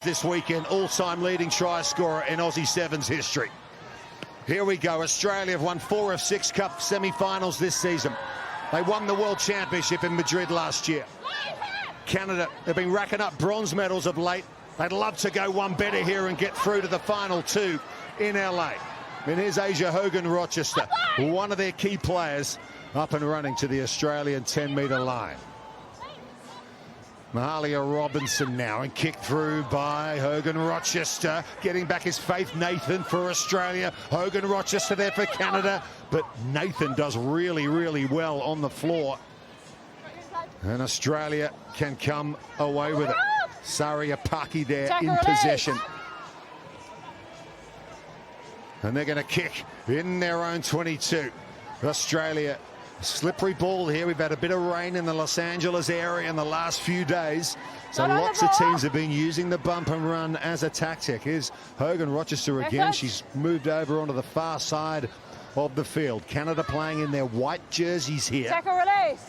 This weekend, all-time leading try scorer in Aussie Sevens history. Here we go. Australia have won 4 of 6 Cup semi-finals this season. They won the World Championship in Madrid last year. Canada have been racking up bronze medals of late. They'd love to go one better here and get through to the final 2 in LA. And here's Asia Hogan-Rochester, one of their key players, up and running to the Australian 10-metre line. Mahalia Robinson now, and kicked through by Hogan-Rochester. Getting back is Faith Nathan for Australia. Hogan-Rochester there for Canada. But Nathan does really, really well on the floor. And Australia can come away with it. Sariapaki there in possession. And they're going to kick in their own 22. Australia, slippery ball here. We've had a bit of rain in the Los Angeles area in the last few days. So lots of teams have been using the bump and run as a tactic. Here's Hogan-Rochester again. She's moved over onto the far side of the field. Canada playing in their white jerseys here. Tackle release.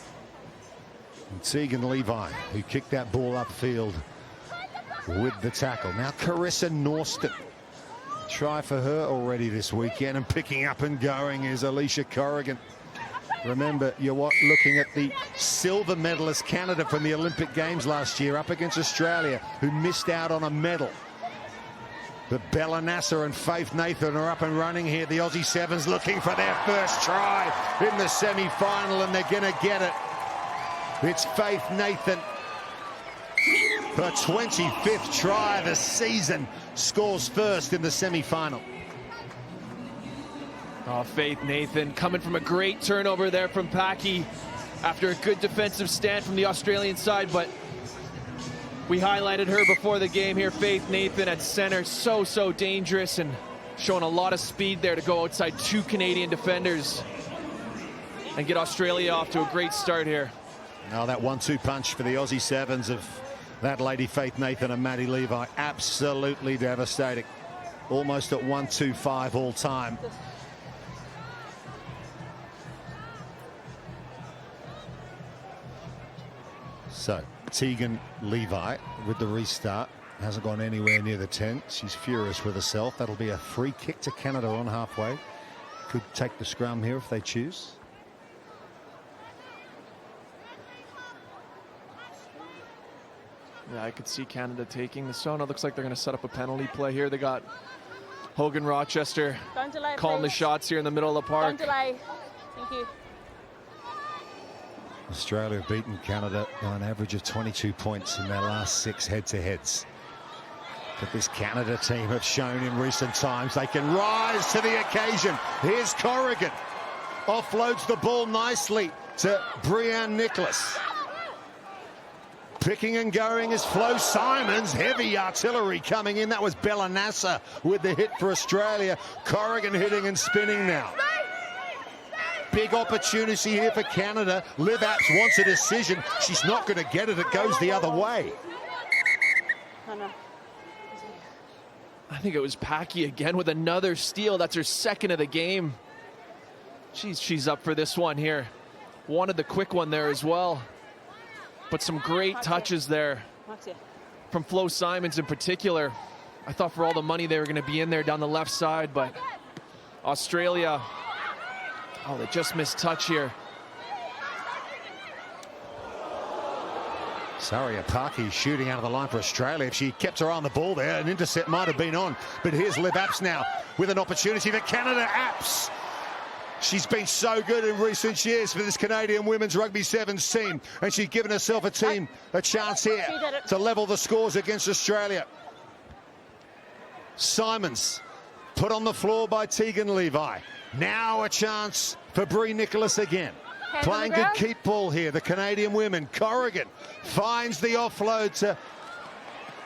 And Tegan Levi, who kicked that ball upfield with the tackle. Now Carissa Norston. Try for her already this weekend, and picking up and going is Alicia Corrigan. Remember, you're looking at the silver medalist Canada from the Olympic Games last year up against Australia, who missed out on a medal. But Bella Nasser and Faith Nathan are up and running here. The Aussie Sevens looking for their first try in the semi-final, and they're going to get it. It's Faith Nathan. Her 25th try of the season, scores first in the semi-final. Oh, Faith Nathan coming from a great turnover there from Paki after a good defensive stand from the Australian side, but we highlighted her before the game here. Faith Nathan at center, so dangerous, and showing a lot of speed there to go outside 2 Canadian defenders and get Australia off to a great start here. Now that 1-2 punch for the Aussie Sevens of that lady Faith Nathan and Maddie Levi, absolutely devastating. Almost at 1-2-5 all time. So Tegan Levi with the restart hasn't gone anywhere near the 10. She's furious with herself. That'll be a free kick to Canada on halfway. Could take the scrum here if they choose. Yeah, I could see Canada taking the zone. It looks like they're going to set up a penalty play here. They got Hogan-Rochester calling the shots here in the middle of the park. Don't delay. Thank you. Australia have beaten Canada by an average of 22 points in their last 6 head-to-heads. But this Canada team have shown in recent times they can rise to the occasion. Here's Corrigan. Offloads the ball nicely to Breanne Nicholas. Picking and going is Flo Simons. Heavy artillery coming in. That was Bella Nasser with the hit for Australia. Corrigan hitting and spinning now. Big opportunity here for Canada. Liv Apps wants a decision. She's not going to get it. It goes the other way. I think it was Paki again with another steal. That's her second of the game. She's up for this one here. Wanted the quick one there as well. But some great touches there from Flo Simons in particular. I thought for all the money they were going to be in there down the left side, but Australia, oh, they just missed touch here. Sariapaki shooting out of the line for Australia. If she kept her on the ball there, an intercept might have been on. But here's Liv Apps now with an opportunity for Canada. Apps. She's been so good in recent years for this Canadian women's rugby sevens team, and she's given herself a chance here to level the scores against Australia. Simons put on the floor by Tegan Levi. Now a chance for Brie Nicholas again. Playing good keep ball here, the Canadian women. Corrigan finds the offload to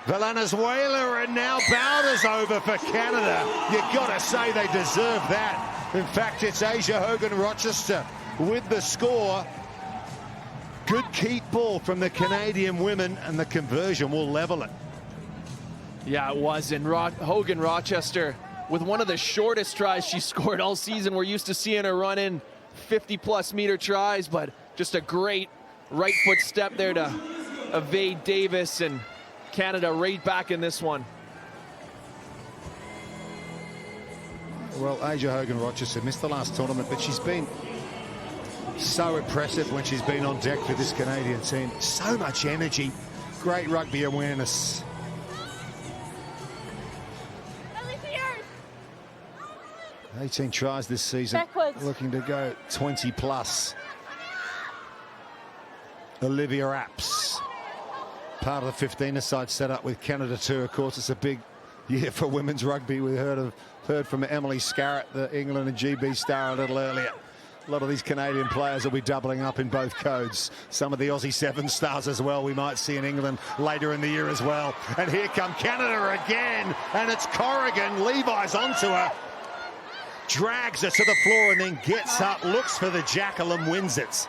Venezuela, and now Bowder's over for Canada. You gotta say they deserve that. In fact, it's Asia Hogan-Rochester with the score. Good keep ball from the Canadian women, and the conversion will level it. Yeah, it was. And Hogan-Rochester with one of the shortest tries she scored all season. We're used to seeing her run in 50-plus meter tries, but just a great right foot step there to evade Davis and Canada right back in this one. Well, Asia Hogan-Rochester missed the last tournament, but she's been so impressive when she's been on deck for this Canadian team. So much energy, great rugby awareness. 18 tries this season, Backwards. looking to go 20 plus. Olivia Apps, part of the 15-a-side setup with Canada too. Of course, it's a big year for women's rugby. We heard from Emily Scarrett, the England and GB star, a little earlier. A lot of these Canadian players will be doubling up in both codes. Some of the Aussie Seven stars as well we might see in England later in the year as well. And here come Canada again, and it's Corrigan. Levi's onto her, drags her to the floor and then gets up, looks for the jackal and wins it.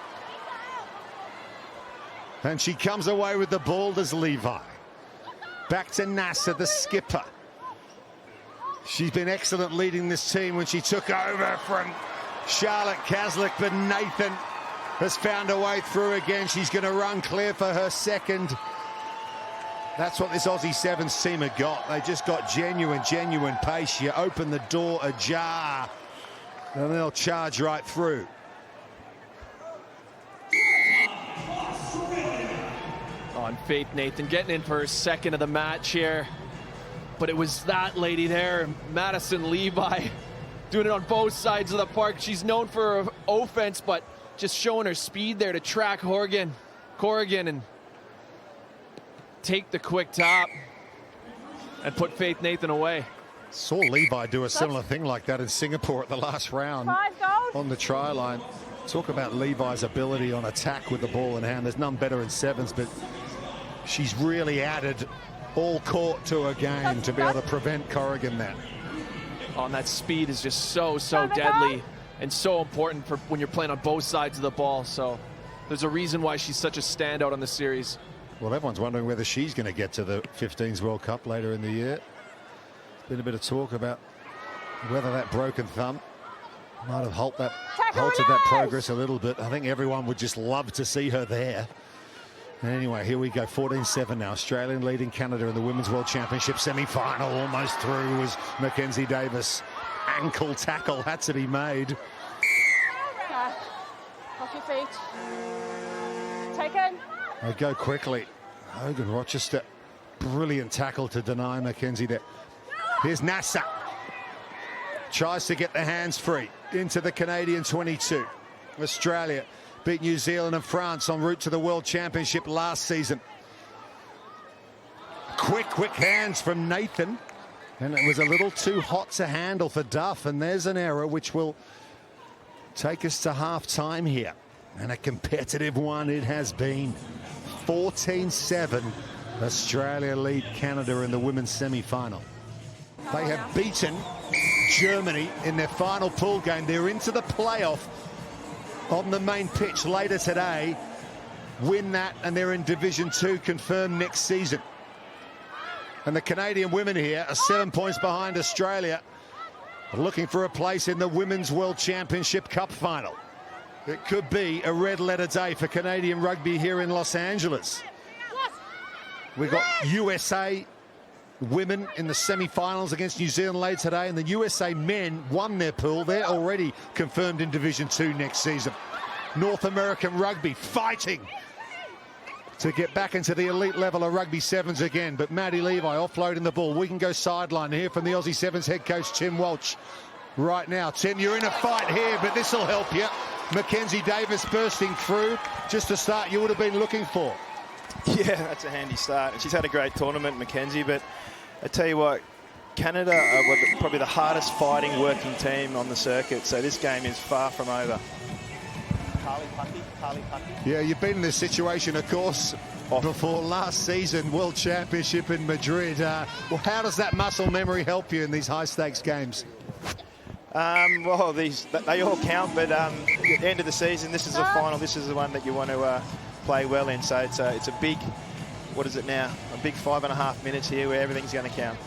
And she comes away with the ball as Levi. Back to Nasser, the skipper. She's been excellent leading this team when she took over from Charlotte Caslick, but Nathan has found a way through again. She's going to run clear for her second. That's what this Aussie Sevens team have got. They just got genuine pace. You open the door ajar, and they'll charge right through. On Faith Nathan getting in for her second of the match here. But it was that lady there, Madison Levi, doing it on both sides of the park. She's known for her offense, but just showing her speed there to track Corrigan and take the quick top and put Faith Nathan away. Saw Levi do a similar thing like that in Singapore at the last round on the try line. Talk about Levi's ability on attack with the ball in hand. There's none better in sevens, but she's really added all court to her game to be able to prevent Corrigan there. And that speed is just so deadly and so important for when you're playing on both sides of the ball. So there's a reason why she's such a standout on the series. Well, everyone's wondering whether she's going to get to the 15s World Cup later in the year. There's been a bit of talk about whether that broken thumb might have halted that progress a little bit. I think everyone would just love to see her there. Anyway, here we go, 14-7 now. Australian leading Canada in the Women's World Championship semi-final. Almost through was Mackenzie Davis. Ankle tackle had to be made. Off your feet. Taken. They go quickly. Hogan-Rochester, brilliant tackle to deny Mackenzie there. Here's Nasser. Tries to get the hands free into the Canadian 22. Australia beat New Zealand and France en route to the World Championship last season. Quick hands from Nathan. And it was a little too hot to handle for Duff. And there's an error which will take us to half-time here. And a competitive one it has been. 14-7. Australia lead Canada in the women's semi-final. They have beaten Germany in their final pool game. They're into the playoff on the main pitch later today. Win that and they're in Division 2, confirmed next season. And the Canadian women here are 7 points behind Australia, looking for a place in the Women's World Championship Cup final. It could be a red letter day for Canadian rugby here in Los Angeles. We've got USA women in the semi-finals against New Zealand later today, and the USA men won their pool. They're already confirmed in Division 2 next season. North American rugby fighting to get back into the elite level of rugby sevens again, but Maddie Levi offloading the ball. We can go sideline here from the Aussie Sevens head coach Tim Walsh right now. Tim, you're in a fight here, but this will help you. Mackenzie Davis bursting through, just a start you would have been looking for. Yeah, that's a handy start. And she's had a great tournament, Mackenzie, but I tell you what, Canada are probably the hardest fighting working team on the circuit, so this game is far from over. Yeah, you've been in this situation, of course, before last season, World Championship in Madrid. Well, how does that muscle memory help you in these high-stakes games? Well, they all count, but at the end of the season, this is a final. This is the one that you want to play well in. So it's a big, what is it now? A big 5.5 minutes here where everything's going to count.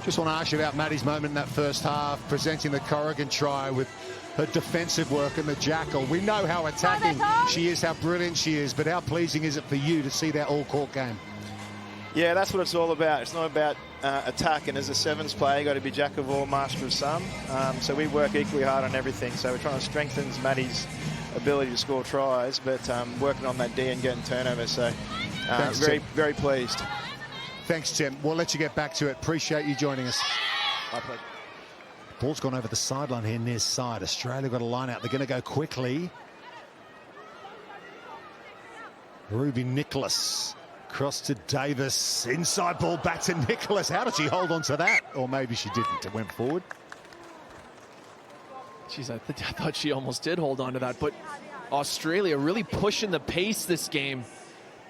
Just want to ask you about Maddie's moment in that first half, presenting the Corrigan try with her defensive work and the jackal. We know how attacking she is, how brilliant she is, but how pleasing is it for you to see that all-court game? Yeah, that's what it's all about. It's not about attack, and as a sevens player, you've got to be jack of all, master of some. So we work equally hard on everything. So we're trying to strengthen Maddie's ability to score tries, but working on that D and getting turnovers. So Thanks, very, Tim. very pleased. Thanks, Tim. We'll let you get back to it. Appreciate you joining us. My pleasure. Ball's gone over the sideline here near side. Australia got a line out. They're going to go quickly. Ruby Nicholas. Cross to Davis. Inside ball back to Nicholas. How did she hold on to that? Or maybe she didn't. It went forward. Jeez, I thought she almost did hold on to that. But Australia really pushing the pace this game.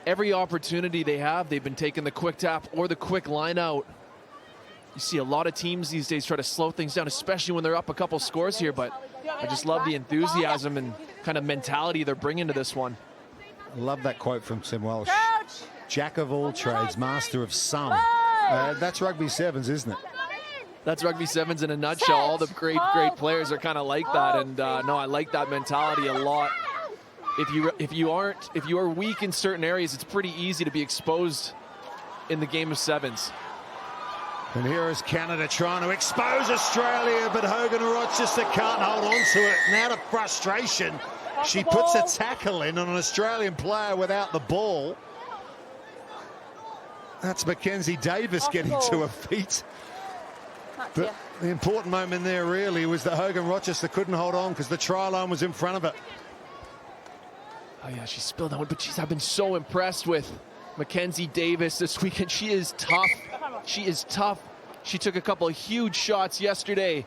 Every opportunity they have, they've been taking the quick tap or the quick line out. You see a lot of teams these days try to slow things down, especially when they're up a couple scores here. But I just love the enthusiasm and kind of mentality they're bringing to this one. I love that quote from Tim Walsh. Jack of all trades, master of some. That's rugby sevens, isn't it? That's rugby sevens in a nutshell. All the great players are kind of like that, and no, I like that mentality a lot. If you are weak in certain areas, it's pretty easy to be exposed in the game of sevens. And here is Canada trying to expose Australia, but Hogan Rochester can't hold on to it. And out of frustration, she puts a tackle in on an Australian player without the ball. That's Mackenzie Davis getting to her feet. But the important moment there really was that Hogan Rochester couldn't hold on because the try line was in front of it. Oh yeah, she spilled that one, but I've been so impressed with Mackenzie Davis this weekend. She is tough. She is tough. She took a couple of huge shots yesterday,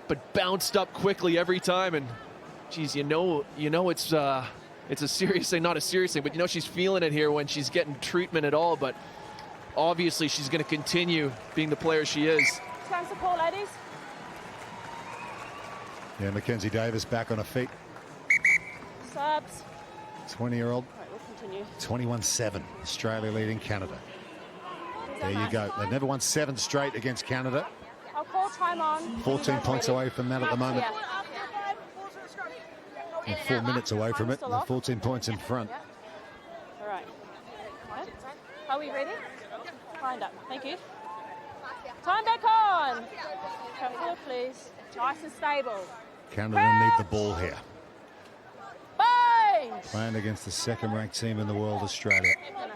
but bounced up quickly every time. And geez, you know it's a serious thing, not a serious thing, but you know she's feeling it here when she's getting treatment at all. But obviously she's going to continue being the player she is. Time support, ladies. Yeah, Mackenzie Davis back on her feet. Subs. 20-year-old. Right, we'll continue. 21-7. Australia leading Canada. There you go. They've never won 7 straight against Canada. I'll call time on. 14 points away from that at the moment. And 4 minutes away from it. They're 14 points in front. All right. Are we ready? Lined up. Thank you. Time back on. Come forward, please. Nice and stable. Canada need the ball here. Bind! Playing against the second-ranked team in the world, Australia. Right.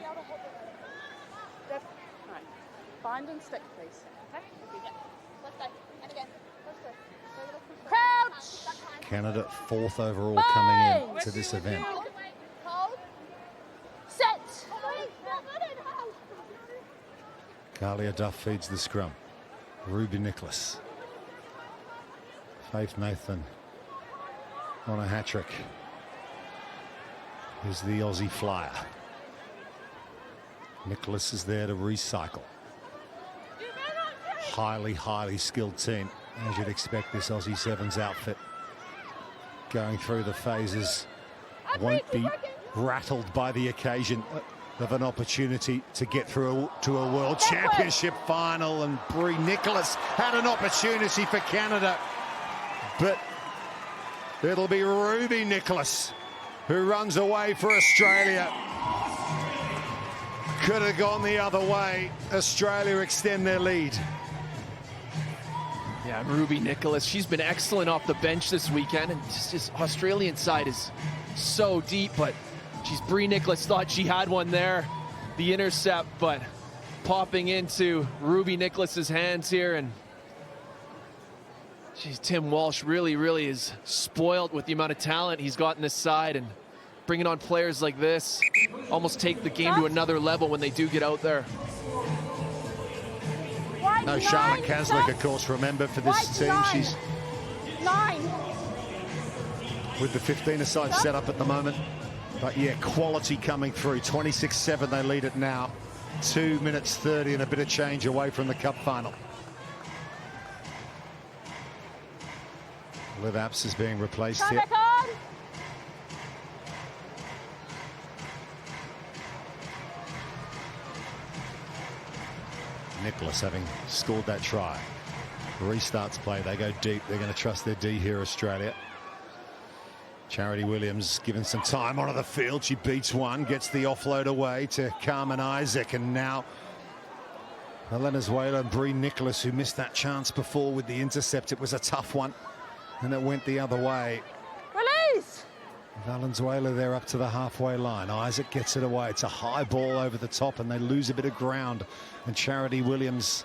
Bind and stick, please. Okay? Crouch! Canada 4th overall coming in to this event. Set! Kalia Duff feeds the scrum. Ruby Nicholas. Faith Nathan on a hat-trick. Here's the Aussie flyer. Nicholas is there to recycle. Highly skilled team, as you'd expect this Aussie Sevens outfit. Going through the phases, won't be rattled by the occasion of an opportunity to get through to a World Championship final. And Brie Nicholas had an opportunity for Canada, but it'll be Ruby Nicholas who runs away for Australia. Could have gone the other way. Australia extend their lead. Yeah, Ruby Nicholas, she's been excellent off the bench this weekend, and just this Australian side is so deep, but geez, Brie Nicholas thought she had one there, the intercept, but popping into Ruby Nicholas's hands here, and geez, Tim Walsh really is spoiled with the amount of talent he's got in this side, and bringing on players like this almost take the game to another level when they do get out there. No, Charlotte Caslick, of course, remember, for this team. She's 9. with the 15-a-side set up at the moment. But yeah, quality coming through. 26-7 they lead it now. 2 minutes 30 and a bit of change away from the cup final. Liv Apps is being replaced here. Back on. Nicholas having scored that try. Restarts play, they go deep. They're going to trust their D here, Australia. Charity Williams given some time onto the field. She beats one, gets the offload away to Carmen Isaac, and now Venezuela and Bree Nicholas, who missed that chance before with the intercept. It was a tough one, and it went the other way. Release! Valenzuela there up to the halfway line. Isaac gets it away. It's a high ball over the top, and they lose a bit of ground. And Charity Williams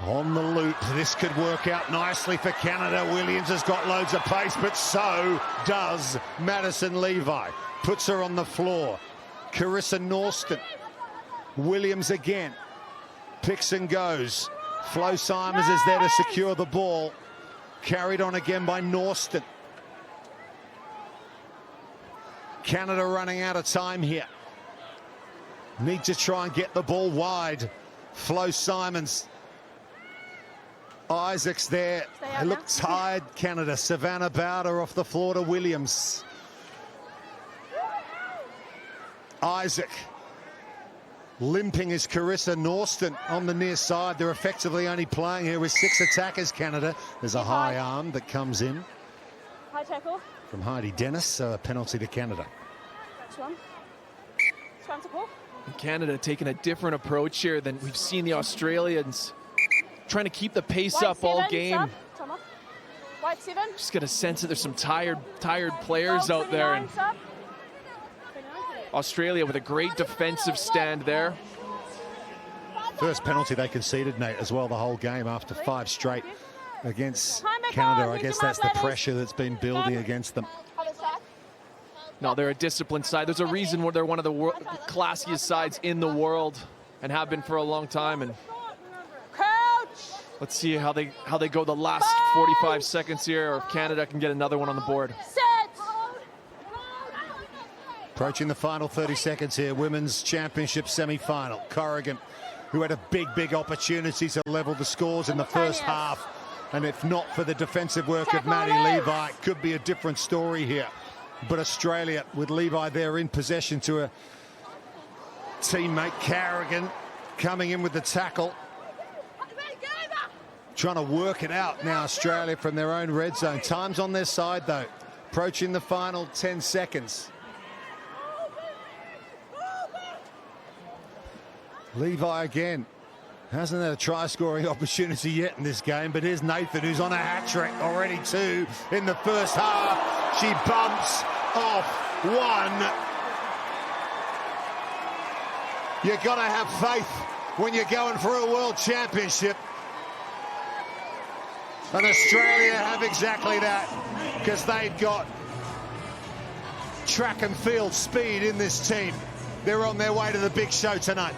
on the loop. This could work out nicely for Canada. Williams has got loads of pace, but so does Madison Levi. Puts her on the floor. Carissa Norston. Williams again. Picks and goes. Flo Simons is there to secure the ball. Carried on again by Norston. Canada running out of time here. Need to try and get the ball wide. Flo Simons. Isaac's there. They look tired, Canada. Savannah Bowder off the floor to Williams. Isaac. Limping is Carissa Norston on the near side. They're effectively only playing here with 6 attackers, Canada. There's a high arm that comes in. High tackle. From Heidi Dennis, so a penalty to Canada. Swim. Swim to pull. Canada taking a different approach here than we've seen the Australians. Trying to keep the pace up all game. White 7. Just get a sense that there's some tired players out there. And Australia with a great defensive stand there. First penalty they conceded, Nate, as well, the whole game after 5 straight against Canada. I guess that's the pressure that's been building against them. No, they're a disciplined side. There's a reason why they're one of the classiest sides in the world and have been for a long time. And let's see how they go the last 45 seconds here, or if Canada can get another one on the board. Approaching the final 30 seconds here, Women's Championship semi-final. Corrigan, who had a big opportunity to level the scores in the first half. And if not for the defensive work of Maddie Levi, it could be a different story here. But Australia, with Levi there in possession to a teammate, Carrigan, coming in with the tackle. Trying to work it out now, Australia, from their own red zone. Time's on their side, though. Approaching the final 10 seconds. Levi again. Hasn't had a try-scoring opportunity yet in this game, but here's Nathan, who's on a hat-trick, already 2 in the first half. She bumps off 1. You've got to have faith when you're going for a World Championship. And Australia have exactly that, because they've got track and field speed in this team. They're on their way to the big show tonight.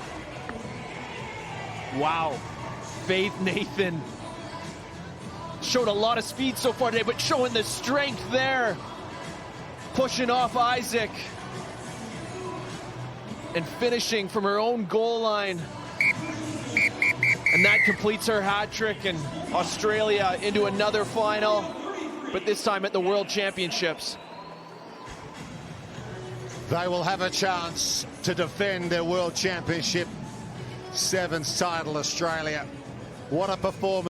Wow. Faith Nathan showed a lot of speed so far today, but showing the strength there. Pushing off Isaac. And finishing from her own goal line. And that completes her hat trick, and Australia into another final, but this time at the World Championships. They will have a chance to defend their World Championship 7th title, Australia. What a performance.